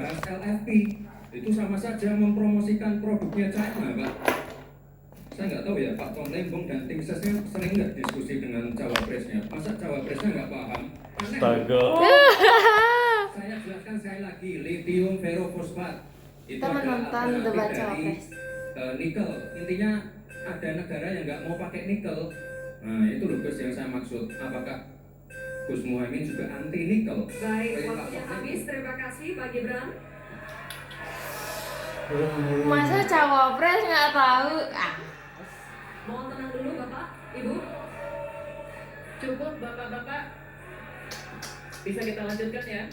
membahas LFP. Itu sama saja mempromosikan produknya China, Pak. Saya nggak tahu ya, Pak Tom Lembong dan tim sesnya sering nggak diskusi dengan cawapresnya. Masa cawapresnya nggak paham? Astaga. Saya jelaskan sekali lagi, lithium ferrofosfat itu adalah menonton alternatif debat dari cawapres. nikel. Intinya ada negara yang nggak mau pakai nikel. Nah itu loh Gus yang saya maksud. Apakah Gus Muhaimin juga anti nikel? Baik, waktunya habis. Terima kasih Pak Gibran. Masa cawapres nggak tahu? Mohon tenang dulu Bapak, Ibu. Cukup Bapak-bapak. Bisa kita lanjutkan ya.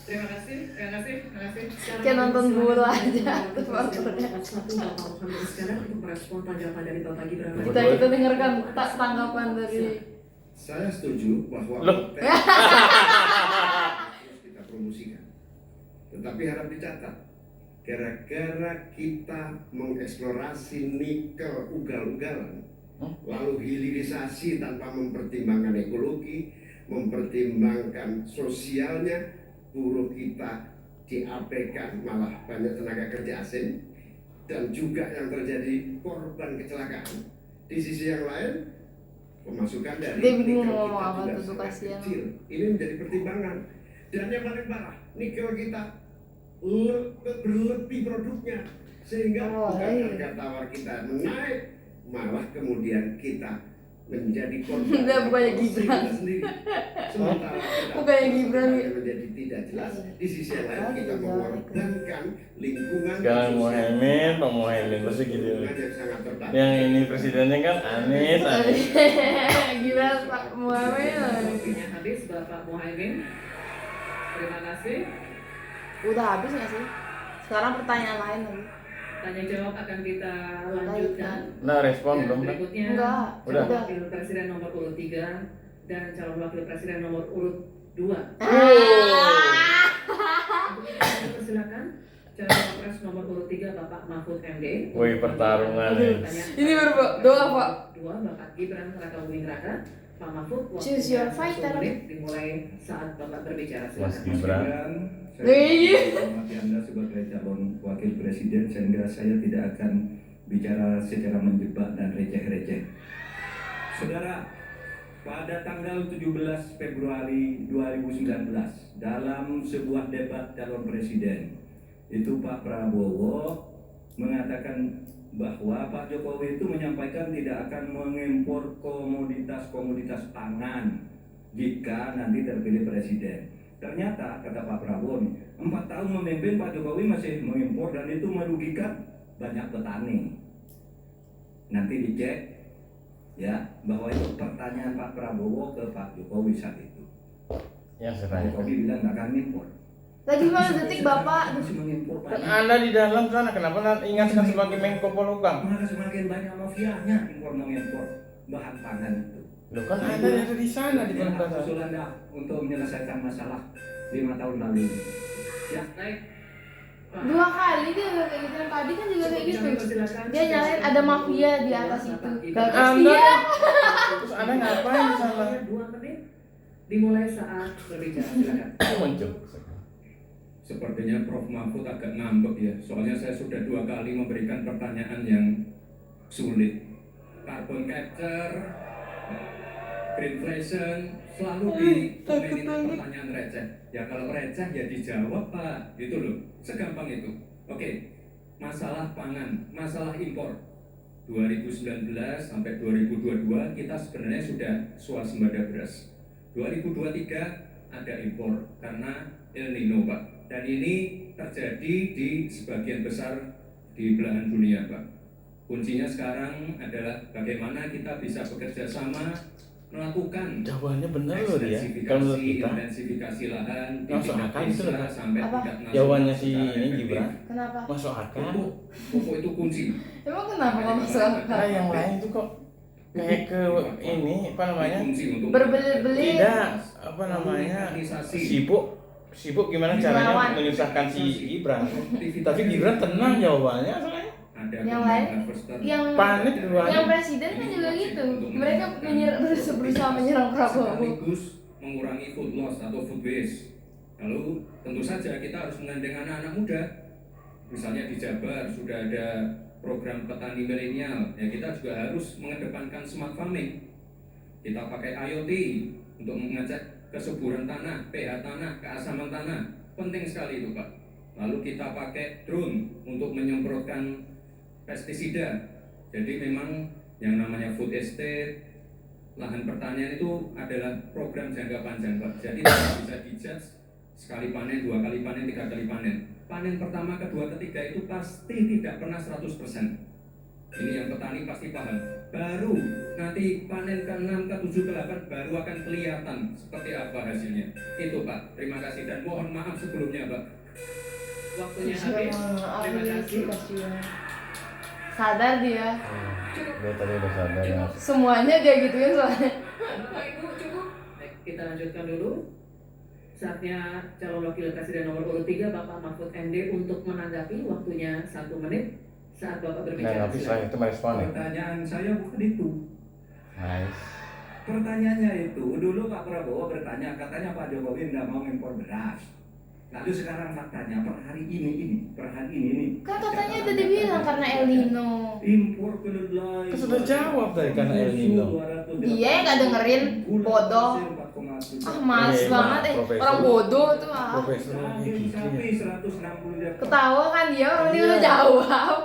Terima kasih. Kayak nonton bola aja. Sekarang untuk merespon tanggapan dari Bapak Gibran. Kita dengarkan tanggapan dari. Saya setuju bahwa Loh. harus kita promosikan. Tetapi harap dicatat, gara-gara kita mengeksplorasi nikel ugal-ugalan, lalu hilirisasi tanpa mempertimbangkan ekologi, mempertimbangkan sosialnya, buruh kita diabaikan, malah banyak tenaga kerja asing, dan juga yang terjadi korban kecelakaan. Di sisi yang lain, pemasukan dari Dia bingung nikel ngomong kita apa juga tuh, sangat kasihan. kecil. Ini menjadi pertimbangan. Dan yang paling parah, nikel kita berlebih produknya, sehingga bukan harga tawar kita menaik, malah kemudian kita menjadi korban Udah, bukannya korupsi Gibran. kita sendiri. Sementara kita Bukannya Gibran. menjadi tidak jelas. Di sisi yang lain kita mengorbankan lingkungan. Sekarang Muhaimin, Pak Muhaimin pasti gitu. Lingkungan yang sangat terbatas. Yang ini presidennya kan Anies. Gila Pak Muhammad. Waktunya habis Bapak Muhaimin. Terima kasih. Udah habis nggak sih? Sekarang pertanyaan lain lagi. Tanya jawab akan kita lanjutkan. Nah, respon Dan belum? berikutnya Enggak. Udah. calon wakil presiden nomor urut 3 dan calon wakil presiden nomor urut 2. Silakan calon wakil nomor urut 3 Bapak Mahfud MD. Wih, pertarungan nih. Ini baru doa Pak. 2 Bapak Gibran Rakabuming Raka. Pak Mahfud, Choose your fighter. dimulai saat Bapak berbicara. Mas Silakan. Gibran. Saya menghormati Anda sebagai calon wakil presiden, sehingga saya tidak akan bicara secara menjebak dan receh-receh. Saudara, pada tanggal 17 Februari 2019 dalam sebuah debat calon presiden, itu Pak Prabowo mengatakan bahwa Pak Jokowi itu menyampaikan tidak akan mengimpor komoditas-komoditas pangan jika nanti terpilih presiden. Ternyata kata Pak Prabowo nih, 4 tahun memimpin Pak Jokowi masih mengimpor dan itu merugikan banyak petani. Nanti dicek ya bahwa itu pertanyaan Pak Prabowo ke Pak Jokowi saat itu. Yang Pak saya tanya. Jokowi bilang nggak akan impor. Tadi mana detik Bapak? Masih mengimpor Kan banyak. Anda di dalam sana, kenapa ingatkan sebagai Menko Polhukam? Maka semakin banyak mafianya impor mengimpor bahan pangan itu. Loh kan Anda ada di sana di Ya, perbatasan. usul Anda untuk menyelesaikan masalah 5 tahun lalu. Ya, Baik. Pak. 2 kali dia udah kayak gitu. Yang tadi kan juga kayak gitu. Silakan. Dia nyalain ada mafia di atas itu. Dan Terus Anda, dia terus Anda ngapain di sana? 2 menit dimulai saat berbicara. Silakan. Muncul. sepertinya Prof. Mahfud agak ngambek ya. Soalnya saya sudah 2 kali memberikan pertanyaan yang sulit. Carbon capture, greenflation, selalu dikomenin pertanyaan receh. Ya kalau receh ya dijawab Pak, gitu loh. Segampang itu. Oke, masalah pangan, masalah impor. 2019 sampai 2022 kita sebenarnya sudah swasembada beras. 2023 ada impor karena El Nino Pak. Dan ini terjadi di sebagian besar di belahan dunia Pak. Kuncinya sekarang adalah bagaimana kita bisa bekerja sama melakukan Jawabannya benar loh dia. Kalau menurut kita, intensifikasi lahan di Masuk tingkat akal itu desa loh. sampai Apa? tingkat nasional jawabannya si secara ini efektif. Gibran kenapa? masuk akal. Pupuk itu kunci. Emang kenapa nggak masuk akal? Nah yang lain itu kok kayak ke ini apa namanya? Kunci untuk Berbelit-belit. Tidak apa namanya? Sibuk gimana caranya Melawan. menyusahkan si Gibran. Tapi Gibran tenang jawabannya soalnya. Ada Yang lain, yang Panik duluan. yang presiden kan juga gitu. Mereka berusaha menyerang Prabowo. sekaligus mengurangi food loss atau food waste. Lalu tentu saja kita harus menggandeng anak-anak muda. Misalnya di Jabar sudah ada program petani milenial, ya kita juga harus mengedepankan smart farming. Kita pakai IoT untuk mengecek kesuburan tanah, pH tanah, keasaman tanah, penting sekali itu Pak. Lalu kita pakai drone untuk menyemprotkan pestisida. Jadi memang yang namanya food estate, lahan pertanian itu adalah program jangka panjang Pak. Jadi tidak bisa dijudge sekali panen, 2 kali panen, 3 kali panen. Panen pertama, kedua, ketiga itu pasti tidak pernah 100%. Ini yang petani pasti paham. Baru nanti panen ke-6, ke-7, ke-8 baru akan kelihatan seperti apa hasilnya. Itu Pak, terima kasih dan mohon maaf sebelumnya Pak. Waktunya habis. Terima kasih. Sadar dia. Dia tadi udah sadar ya. Semuanya dia gituin soalnya. Bapak Ibu cukup. Baik, kita lanjutkan dulu. Saatnya calon wakil presiden nomor urut 3 Bapak Mahfud MD untuk menanggapi, waktunya 1 menit saat Bapak Nah, berbicara. tapi saya itu merespon ya. Pertanyaan saya bukan itu. Nice. Pertanyaannya itu, dulu Pak Prabowo bertanya, katanya Pak Jokowi tidak mau impor beras. Lalu sekarang faktanya per hari ini. Kan katanya udah dibilang karena El Nino. Impor kedelai. Kan sudah jawab tadi, karena El Nino. Dia yang nggak dengerin, bodoh. Ah, males Iya, banget Profesor. orang bodoh tuh ah. Profesor kayak gitu ya. Ketawa kan dia, orang dia udah jawab.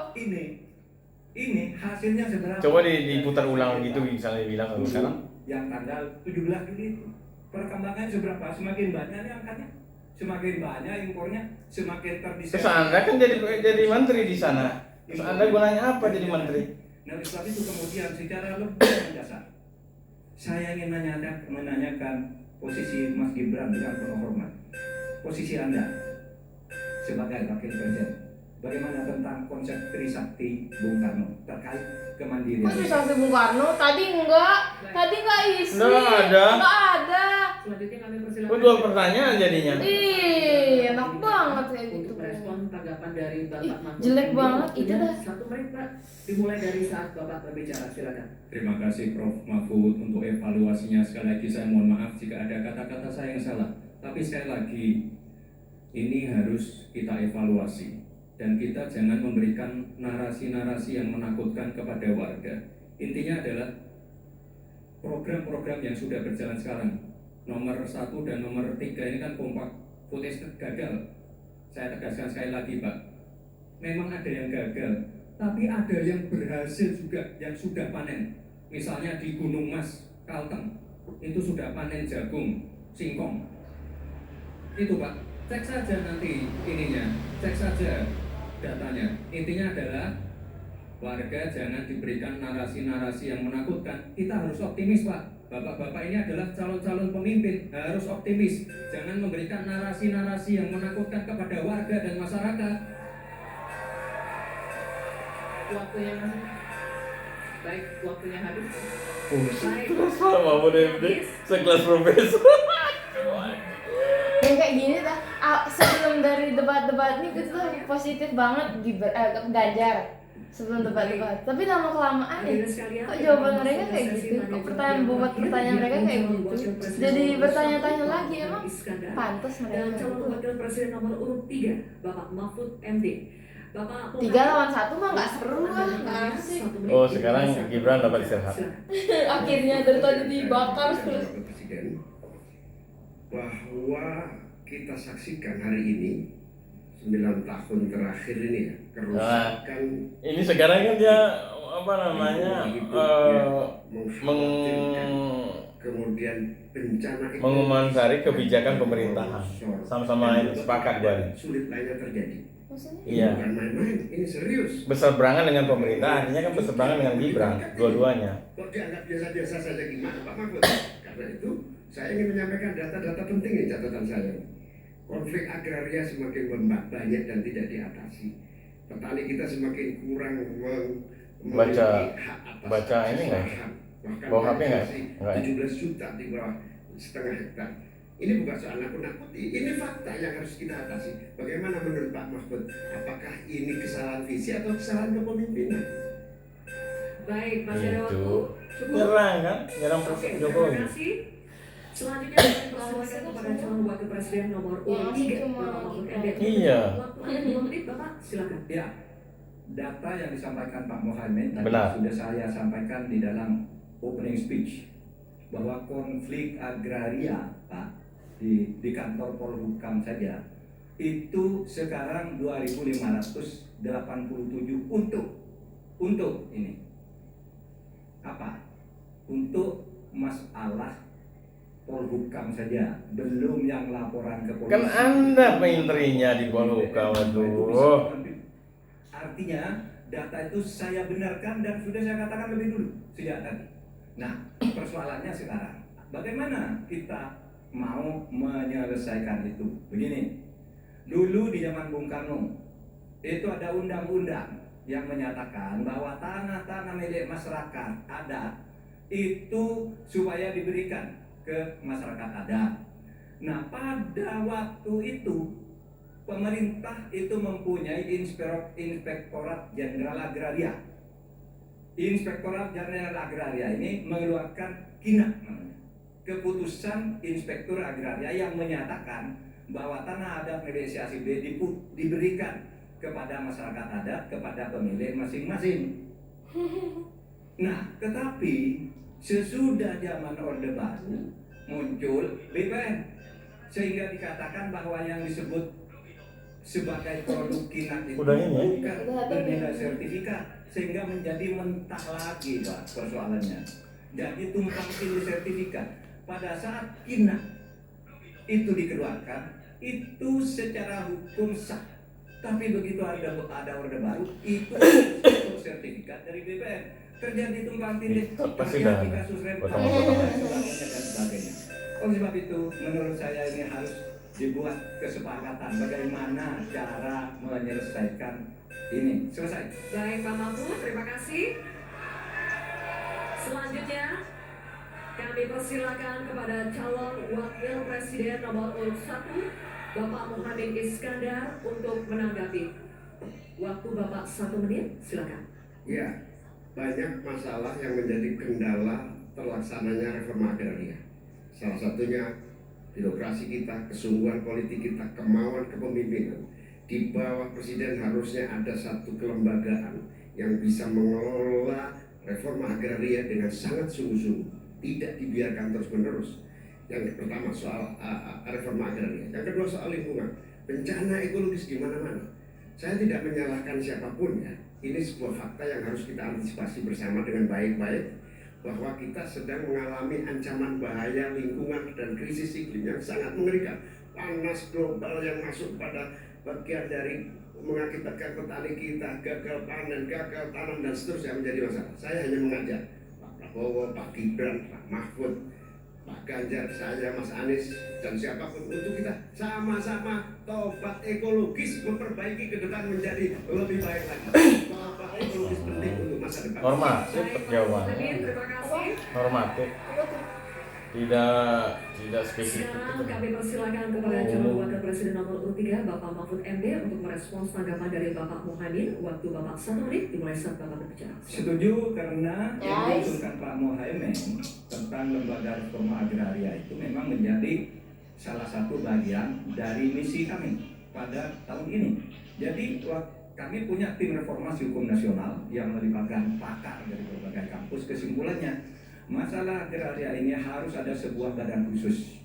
Ini hasilnya seberapa? Coba diputar ulang gitu misalnya bilang kalau sekarang. Yang tanggal 17 Juli itu perkembangannya seberapa? Semakin banyak nih angkanya, semakin banyak impornya, semakin Terus terdistribusi. Anda kan jadi menteri di sana. Terus Anda gunanya apa jadi menteri? Nah, oleh sebab itu kemudian secara lebih mendasar, saya ingin menanyakan posisi Mas Gibran dengan penuh hormat. Posisi Anda sebagai wakil presiden, bagaimana tentang konsep Trisakti Bung Karno terkait kemandirian? Kok susah Bung Karno? Tadi enggak isi. Nggak ada. Nggak ada. Selanjutnya kami persilakan. Kok 2 pertanyaan jadinya? Ih, enak banget kayak gitu. Untuk merespon tanggapan dari Ih, Bapak Mahfud jelek MD. banget, itu Waktunya dah. 1 menit Pak. Dimulai dari saat Bapak berbicara, silakan. Terima kasih Prof. Mahfud untuk evaluasinya. Sekali lagi saya mohon maaf jika ada kata-kata saya yang salah. Tapi sekali lagi, ini harus kita evaluasi. Dan kita jangan memberikan narasi-narasi yang menakutkan kepada warga. Intinya adalah program-program yang sudah berjalan sekarang. Nomor 1 dan nomor 3 ini kan kompak food estate gagal. Saya tegaskan sekali lagi Pak, memang ada yang gagal, tapi ada yang berhasil juga, yang sudah panen. Misalnya di Gunung Mas, Kalteng, itu sudah panen jagung, singkong. Itu Pak, cek saja nanti ininya, cek saja datanya. Intinya adalah warga jangan diberikan narasi-narasi yang menakutkan. Kita harus optimis Pak. Bapak-bapak ini adalah calon-calon pemimpin, harus optimis. Jangan memberikan narasi-narasi yang menakutkan kepada warga dan masyarakat. Waktunya masih. Baik, waktunya habis. Terus sama MD sekelas profesor. Yang kayak gini dah. Sebelum dari debat-debat ini kita tuh positif banget Ganjar. Sebelum debat-debat, tapi lama kelamaan ya, kok jawaban mereka kayak gitu, kok pertanyaan mereka kayak gitu, jadi bertanya-tanya lagi, emang pantas Dan mereka calon wakil presiden nomor urut 3 Bapak Mahfud MD. Bapak 3 lawan 1 mah nggak seru lah, nggak asik. Oh, sekarang Gibran dapat istirahat. Akhirnya dari tadi dibakar terus. Presiden, bahwa kita saksikan hari ini 9 tahun terakhir ini ya, kerusakan. Ini sekarang kan dia apa namanya kemudian bencana ekonomi, mengomentari kebijakan pemerintahan. Sama-sama sepakat gua nih. sulit lainnya terjadi. Maksudnya? Iya. Bukan main-main, ini serius. Berseberangan dengan pemerintah, artinya kan berseberangan dengan Gibran, dua-duanya. Kok dianggap biasa-biasa saja gimana Pak Mahfud? Karena itu saya ingin menyampaikan data-data penting nih catatan saya. Konflik agraria semakin banyak dan tidak diatasi. Petani kita semakin kurang Baca hak atas baca ini nggak? lahan. Bahkan Bawa HP nggak? masih Nggak. 17 juta di bawah setengah hektar. Ini bukan soal nakut-nakuti, ini fakta yang harus kita atasi. Bagaimana menurut Pak Mahfud? Apakah ini kesalahan visi atau kesalahan kepemimpinan? Baik, masih ada waktu. Itu Cukup. nyerang kan, nyerang Oke, Jokowi. terima kasih. Selanjutnya saya persilakan kepada calon wakil presiden nomor urut 3 Bapak Mahfud MD. Iya. Waktu Anda 2 menit, Bapak silakan. Ya, data yang disampaikan Pak Muhaimin tadi Benar. sudah saya sampaikan di dalam opening speech bahwa konflik agraria, Pak, di kantor Polhukam saja itu sekarang 2.587 untuk ini apa? Untuk masalah Polhukam saja, belum yang laporan ke polisi. Kan Anda menterinya di Polhukam, aduh. Artinya data itu saya benarkan dan sudah saya katakan lebih dulu sejak tadi. Nah, persoalannya sekarang, bagaimana kita mau menyelesaikan itu? Begini, dulu di zaman Bung Karno itu ada undang-undang yang menyatakan bahwa tanah-tanah milik masyarakat adat itu supaya diberikan ke masyarakat adat. Nah, pada waktu itu pemerintah itu mempunyai Inspektorat Jenderal Agraria. Inspektorat Jenderal Agraria ini mengeluarkan KINA namanya, keputusan Inspektur Agraria yang menyatakan bahwa tanah adat milik CACB diberikan kepada masyarakat adat, kepada pemilik masing-masing. Nah, tetapi sesudah zaman Orde Baru muncul BPN, sehingga dikatakan bahwa yang disebut sebagai produk KINA itu Udah ini. bukan bernilai sertifikat, sehingga menjadi mentah lagi, Pak, persoalannya. Jadi tumpang tindih sertifikat. Pada saat KINA itu dikeluarkan, itu secara hukum sah. Tapi begitu ada Orde Baru, itu sertifikat dari BPN. Terjadi tumpang tindih, Pasti terjadi dah. kasus rem, Potong-potong. dan sebagainya. Oleh sebab itu, menurut saya ini harus dibuat kesepakatan bagaimana cara menyelesaikan ini. Selesai. Baik Pak Mahfud, terima kasih. Selanjutnya kami persilakan kepada calon wakil presiden nomor urut 1 Bapak Muhaimin Iskandar untuk menanggapi. Waktu Bapak 1 menit, silakan. Ya, banyak masalah yang menjadi kendala terlaksananya reforma agraria. Salah satunya birokrasi kita, kesungguhan politik kita, kemauan kepemimpinan. Di bawah presiden harusnya ada satu kelembagaan yang bisa mengelola reforma agraria dengan sangat sungguh-sungguh, tidak dibiarkan terus-menerus. Yang pertama soal reforma agraria, yang kedua soal lingkungan, bencana ekologis di mana-mana. Saya tidak menyalahkan siapapun ya. Ini sebuah fakta yang harus kita antisipasi bersama dengan baik-baik, bahwa kita sedang mengalami ancaman bahaya lingkungan dan krisis iklim yang sangat mengerikan. Panas global yang masuk pada bagian dari mengakibatkan petani kita gagal panen, gagal tanam dan seterusnya menjadi masalah. Saya hanya mengajak Pak Prabowo, Pak Gibran, Pak Mahfud, Pak Ganjar, saya, Mas Anies, dan siapapun untuk kita sama-sama tobat ekologis, memperbaiki ke depan menjadi lebih baik lagi. Tobat ekologis penting untuk masa depan. Normatif jawaban. Terima kasih. Normatif. Tidak spesifik. Sekarang kami persilakan kepada calon wakil presiden nomor urut 3 Bapak Mahfud MD untuk merespons tanggapan dari Bapak Muhaimin. Waktu Bapak 1 menit dimulai saat Bapak berbicara. Setuju karena yang Guys. diusulkan Pak Muhaimin tentang lembaga reforma agraria itu memang menjadi salah satu bagian dari misi kami pada tahun ini. Jadi kami punya tim reformasi hukum nasional yang melibatkan pakar dari berbagai kampus. Kesimpulannya, masalah agraria ini harus ada sebuah badan khusus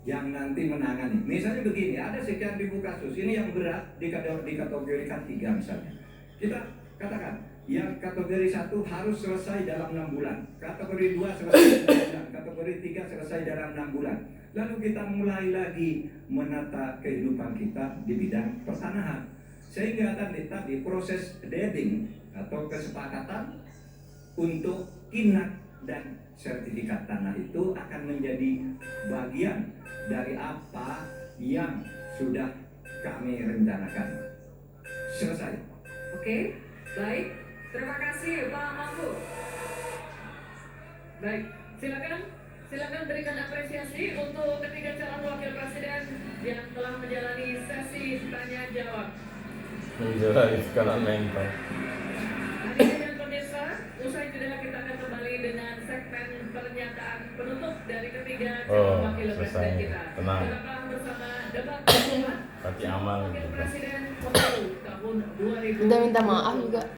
yang nanti menangani. Misalnya begini, ada sekian ribu kasus, ini yang berat dikategorikan 3 misalnya. Kita katakan, yang kategori 1 harus selesai dalam 6 bulan, kategori 2 selesai dalam 6 bulan, kategori 3 selesai dalam 6 bulan. Lalu kita mulai lagi menata kehidupan kita di bidang pertanahan. Sehingga tadi proses deeding atau kesepakatan untuk KINA dan sertifikat tanah itu akan menjadi bagian dari apa yang sudah kami rencanakan. Selesai. Oke, baik. Terima kasih Pak Mahfud. Baik, silakan berikan apresiasi untuk ketiga calon wakil presiden yang telah menjalani sesi tanya jawab. Menjalani sekarang mental. Hadirin dan pemirsa, usai jeda kita akan kembali dengan segmen mendengarkan pernyataan penutup dari ketiga Oh, calon wakil selesai. presiden kita. Tenang. Tetaplah bersama debat kedua Pati amal wakil gitu. presiden pemilu tahun 2024. Udah minta maaf juga.